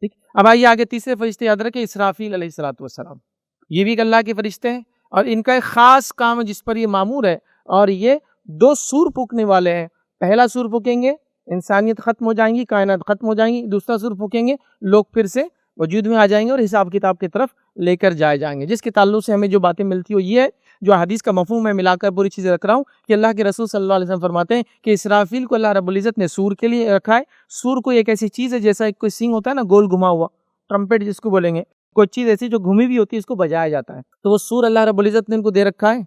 ٹھیک، اب آئیے آگے تیسرے فرشتے یاد رکھیں، اسرافیل علیہ الصلوۃ والسلام، یہ بھی ایک اللہ کے فرشتے ہیں اور ان کا ایک خاص کام ہے جس پر یہ مامور ہے، اور یہ 2 سور پھونکنے والے ہیں۔ پہلا سور پھونکیں گے انسانیت ختم ہو جائیں گی، کائنات ختم ہو جائیں گی، دوسرا سور پھونکیں گے لوگ پھر سے وجود میں آ جائیں گے اور حساب کتاب کی طرف لے کر جائے جائیں گے۔ جس کے تعلق سے ہمیں جو باتیں ملتی ہو یہ ہے، جو حدیث کا مفہوم میں ملا کر پوری چیزیں رکھ رہا ہوں، کہ اللہ کے رسول صلی اللہ علیہ وسلم فرماتے ہیں کہ اسرافیل کو اللہ رب العزت نے سور کے لیے رکھا ہے۔ سور کوئی ایک ایسی چیز ہے جیسا کوئی سینگ ہوتا ہے نا، گول گھما ہوا، ٹرمپٹ جس کو بولیں گے، کوئی چیز ایسی جو گھمی بھی ہوتی ہے، اس کو بجایا جاتا ہے، تو وہ سور اللہ رب العزت نے ان کو دے رکھا ہے،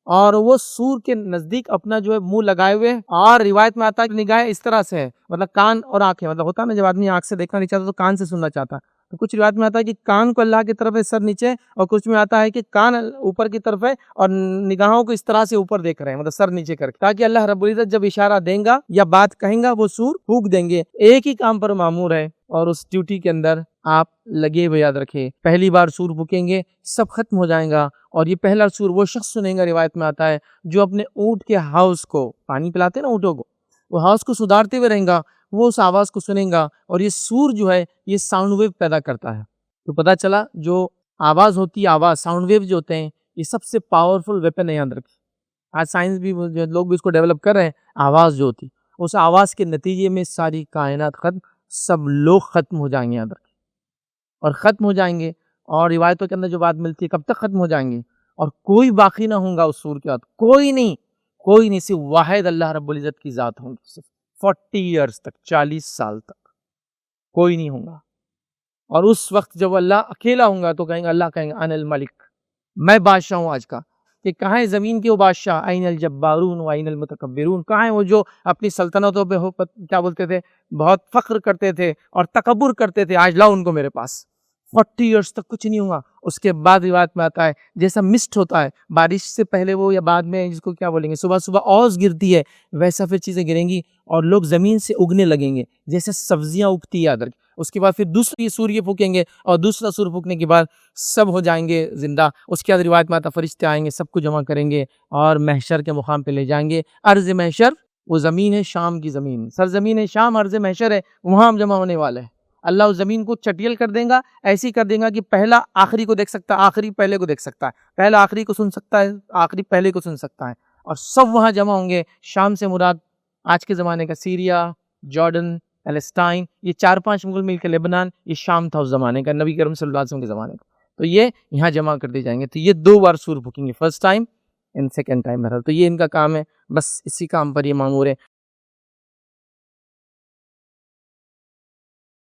اور وہ سور کے نزدیک اپنا جو ہے منہ لگائے ہوئے، اور روایت میں آتا ہے کہ نگاہیں اس طرح سے ہے، مطلب کان اور آنکھیں، مطلب ہوتا ہے نا جب آدمی آنکھ سے دیکھنا نہیں چاہتا تو کان سے سننا چاہتا ہے، تو کچھ روایت میں آتا ہے کہ کان کو اللہ کی طرف ہے، سر نیچے، اور کچھ میں آتا ہے کہ کان اوپر کی طرف ہے اور نگاہوں کو اس طرح سے اوپر دیکھ رہے ہیں، مطلب سر نیچے کر کے، تاکہ اللہ رب العزت جب اشارہ دیں گا یا بات کہیں گا وہ سور پھونک دیں گے۔ ایک ہی کام پر مامور ہے اور اس ڈیوٹی کے اندر آپ لگے ہوئے، یاد رکھیں پہلی بار سور پھونکیں گے سب ختم ہو جائیں گا، اور یہ پہلا سور وہ شخص سنیں گا، روایت میں آتا ہے جو اپنے اونٹ کے ہاؤس کو، پانی پلاتے ہیں نا اونٹوں کو، وہ ہاؤس کو سدھارتے ہوئے رہیں گا، وہ اس آواز کو سنیں گا، اور یہ سور جو ہے یہ ساؤنڈ ویو پیدا کرتا ہے، تو پتہ چلا جو آواز ہوتی ہے، آواز ساؤنڈ ویو جو ہوتے ہیں، یہ سب سے پاورفل ویپن ہے، یاد رکھیں۔ آج سائنس بھی لوگ بھی اس کو ڈیولپ کر رہے ہیں، آواز جو ہوتی اس آواز کے نتیجے میں ساری کائنات ختم، سب لوگ ختم ہو جائیں گے، یاد رکھیں، اور ختم ہو جائیں گے، اور روایتوں کے اندر جو بات ملتی ہے کب تک ختم ہو جائیں گے، اور کوئی باقی نہ ہوگا اس سور کے بعد، کوئی نہیں، صرف واحد اللہ رب العزت کی ذات ہوں گی، صرف 40 ایئرز تک، 40 سال تک کوئی نہیں ہوگا، اور اس وقت جب اللہ اکیلا ہوں گا تو اللہ کہیں گا انا الملک، میں بادشاہ ہوں آج کا، کہ کہاں ہے زمین کے وہ بادشاہ، این الجبارون و این المتکبرون، کہاں ہیں وہ جو اپنی سلطنتوں پہ کیا بولتے تھے، بہت فخر کرتے تھے اور تکبر کرتے تھے، آج لاؤ ان کو میرے پاس۔ 40 ایئرز تک کچھ نہیں ہوگا، اس کے بعد روایت میں آتا ہے جیسا مسٹ ہوتا ہے بارش سے پہلے وہ یا بعد میں، جس کو کیا بولیں گے، صبح صبح اوس گرتی ہے، ویسا پھر چیزیں گریں گی اور لوگ زمین سے اگنے لگیں گے جیسے سبزیاں اگتی ہے، یاد رکھیں۔ اس کے بعد پھر دوسری سور یہ پھونکیں گے، اور دوسرا سور پھونکنے کے بعد سب ہو جائیں گے زندہ، اس کے بعد روایت میں آتا فرشتے آئیں گے، سب کو جمع کریں گے اور محشر کے مقام پہ لے جائیں گے۔ ارض محشر وہ زمین ہے، شام کی زمین، سرزمین شام ارض محشر ہے، وہاں ہم جمع ہونے والے ہیں۔ اللہ اس زمین کو چٹیل کر دیں گا، ایسی کر دیں گا کہ پہلا آخری کو دیکھ سکتا ہے، آخری پہلے کو دیکھ سکتا ہے، پہلا آخری کو سن سکتا ہے، آخری پہلے کو سن سکتا ہے، اور سب وہاں جمع ہوں گے۔ شام سے مراد آج کے زمانے کا سیریا، جارڈن، پیلسٹائن، یہ 4-5 ملک مل کے لبنان، یہ شام تھا اس زمانے کا، نبی کریم صلی اللہ علیہ وسلم کے زمانے کا، تو یہ یہاں جمع کر دی جائیں گے، تو یہ 2 بار سور پھونکیں گے، first time and second time, تو یہ ان کا کام ہے، بس اسی کام پر یہ مامور ہے۔